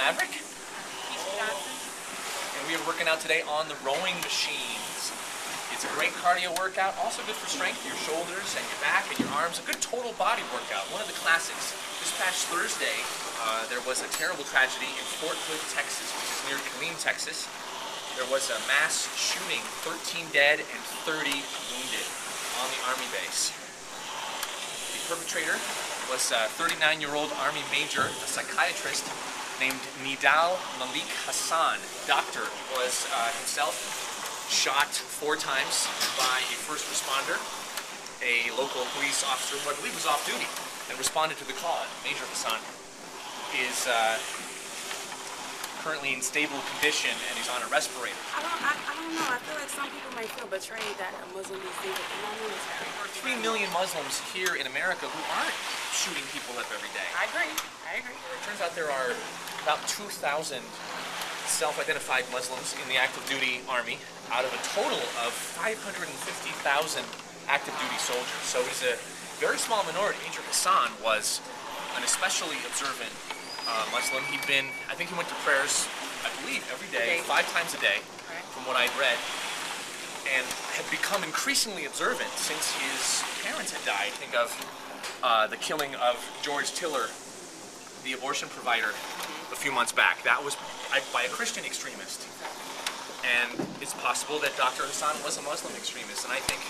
Maverick. Kisha. And we are working out today on the rowing machines. It's a great cardio workout, also good for strength, your shoulders and your back and your arms. A good total body workout, one of the classics. This past Thursday, there was a terrible tragedy in Fort Hood, Texas, which is near Killeen, Texas. There was a mass shooting, 13 dead and 30 wounded on the Army base. The perpetrator was a 39-year-old Army major, a psychiatrist named Nidal Malik Hassan. Doctor was himself shot 4 times by a first responder, a local police officer who I believe was off duty and responded to the call. Major Hassan is currently in stable condition and he's on a respirator. I don't know. I feel like some people might feel betrayed that a Muslim is leaving in our military. There are 3 million Muslims here in America who aren't shooting people up every day. I agree. It turns out there are about 2,000 self-identified Muslims in the active duty army out of a total of 550,000 active duty soldiers. So he's a very small minority. Major Hassan was an especially observant Muslim. I think he went to prayers, I believe, every day, 5 times a day, from what I'd read, and had become increasingly observant since his parents had died. Think of the killing of George Tiller, the abortion provider, a few months back. That was by a Christian extremist. And it's possible that Dr. Hassan was a Muslim extremist, and I think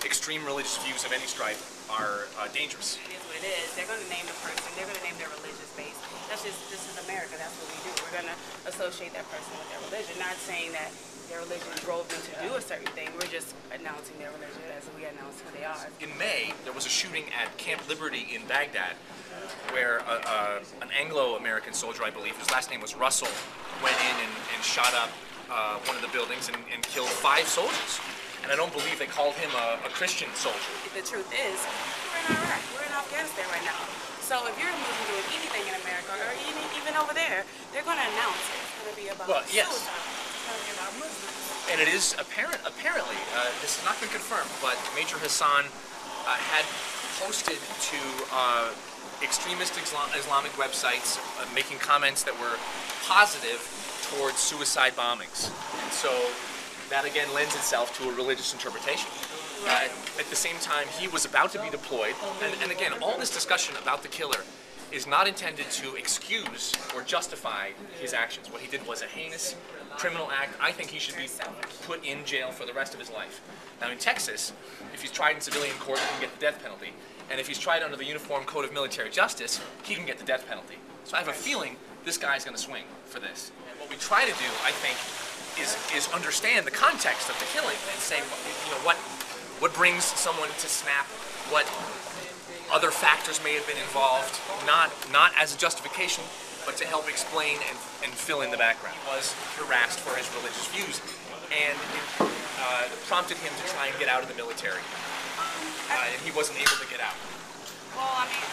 extreme religious views of any stripe are dangerous. It is what it is. They're going to name the person. They're going to name their religious base. This is America. That's what we do. We're going to associate that person with their religion. Not saying that their religion drove them to do a certain thing. We're just announcing their religion as we announce who they are. In May, there was a shooting at Camp Liberty in Baghdad, where an Anglo-American soldier, I believe, whose last name was Russell, went in and shot up one of the buildings and killed 5 soldiers. And I don't believe they called him a Christian soldier. The truth is, we're in Iraq. We're in Afghanistan right now. So if you're a Muslim doing anything in America, or even over there, they're going to announce it's going to be about suicide. Yes. It's going to be about Muslims. And it is apparently, this has not been confirmed, but Major Hassan had posted to extremist Islamic websites making comments that were positive towards suicide bombings. And so that again lends itself to a religious interpretation. At the same time, he was about to be deployed, and again, all this discussion about the killer is not intended to excuse or justify his actions. What he did was a heinous criminal act. I think he should be put in jail for the rest of his life. Now in Texas, if he's tried in civilian court, he can get the death penalty. And if he's tried under the Uniform Code of Military Justice, he can get the death penalty. So I have a feeling this guy's going to swing for this. And what we try to do, I think, is understand the context of the killing and say, you know, what brings someone to snap, what other factors may have been involved, not as a justification, but to help explain and fill in the background. He was harassed for his religious views, and it prompted him to try and get out of the military, and he wasn't able to get out. Well, I mean,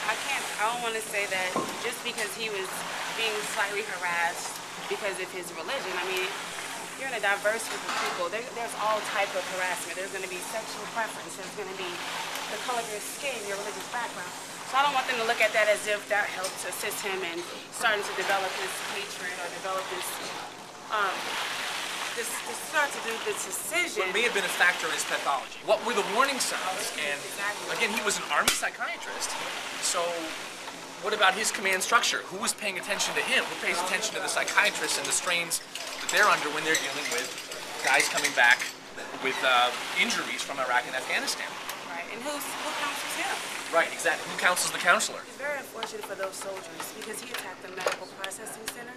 I don't want to say that just because he was being slightly harassed because of his religion. I mean, you're in a diverse group of people. There's all type of harassment. There's going to be sexual preference. There's going to be the color of your skin, your religious background. So I don't want them to look at that as if that helped assist him in starting to develop this hatred or develop this start to do this decision. What may have been a factor in his pathology. What were the warning signs? And again, he was an Army psychiatrist, so what about his command structure? Who was paying attention to him? Who pays attention to the psychiatrists and the strains that they're under when they're dealing with guys coming back with injuries from Iraq and Afghanistan? Right, and who counsels him? Right, exactly. Who counsels the counselor? It's very unfortunate for those soldiers because he attacked the medical processing center.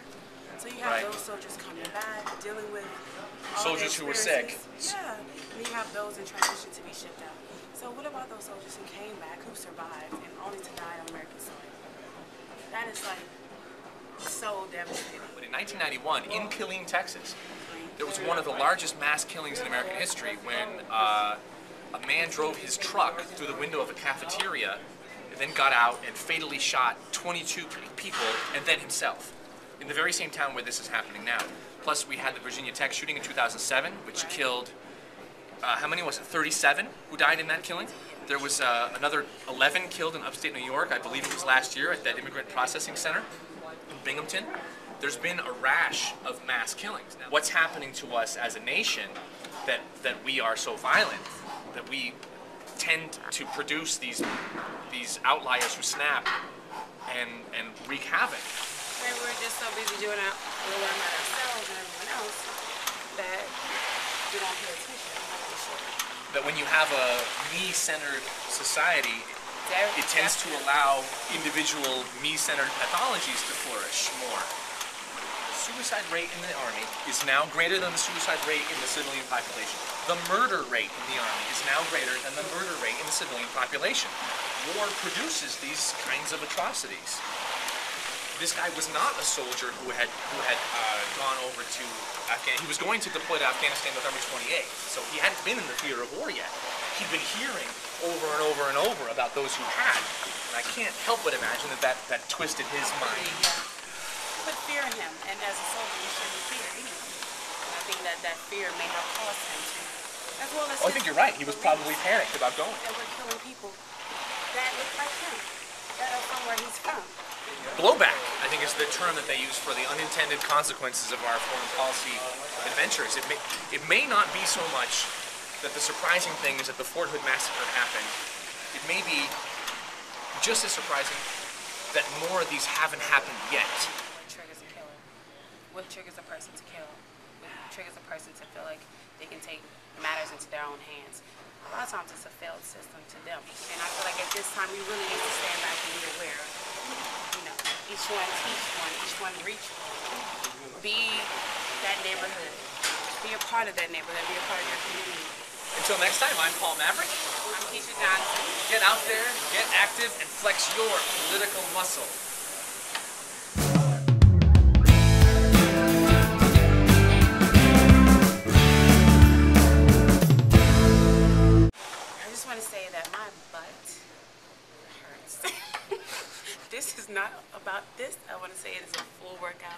So you have those soldiers coming back, dealing with soldiers who were sick. Yeah, and you have those in transition to be shipped out. So what about those soldiers who came back, who survived, and only to die on American soil? That is like so devastating. But in 1991, in Killeen, Texas, there was one of the largest mass killings in American history when a man drove his truck through the window of a cafeteria and then got out and fatally shot 22 people and then himself in the very same town where this is happening now. Plus, we had the Virginia Tech shooting in 2007, which killed, how many was it, 37 who died in that killing? There was another 11 killed in upstate New York. I believe it was last year at that immigrant processing center in Binghamton. there's been a rash of mass killings. Now, what's happening to us as a nation that we are so violent, that we tend to produce these outliers who snap and wreak havoc. Maybe we're just so busy doing our worrying about ourselves and everyone else that we don't pay attention. I'm not really sure. That when you have a me-centered society, it tends to allow individual me-centered pathologies to flourish more. The suicide rate in the Army is now greater than the suicide rate in the civilian population. The murder rate in the Army is now greater than the murder rate in the civilian population. War produces these kinds of atrocities. This guy was not a soldier who had gone over to Afghanistan. He was going to deploy to Afghanistan November 28th, so he hadn't been in the theater of war yet. He'd been hearing over and over and over about those who had, and I can't help but imagine that twisted his mind. Put fear in him, and as a soldier, you shouldn't fear anyone. And I think that fear may have caused him to, as well as. Oh, I think you're right. He was probably panicked about going. That we're killing people that look like him, that are from where he's from. Blowback, I think, is the term that they use for the unintended consequences of our foreign policy adventures. It may not be so much that the surprising thing is that the Fort Hood massacre happened. It may be just as surprising that more of these haven't happened yet. What triggers a killer? What triggers a person to kill? What triggers a person to feel like they can take matters into their own hands? A lot of times it's a failed system to them. And I feel like at this time we really need to stand back and be aware. You know, each one teach one, each one reach one. Be that neighborhood. Be a part of that neighborhood. Be a part of your community. Until next time, I'm Paul Maverick. I'm Kisha Johnson. Get out there, get active, and flex your political muscle. I just want to say that my butt hurts. This is not about this. I want to say it is a full workout.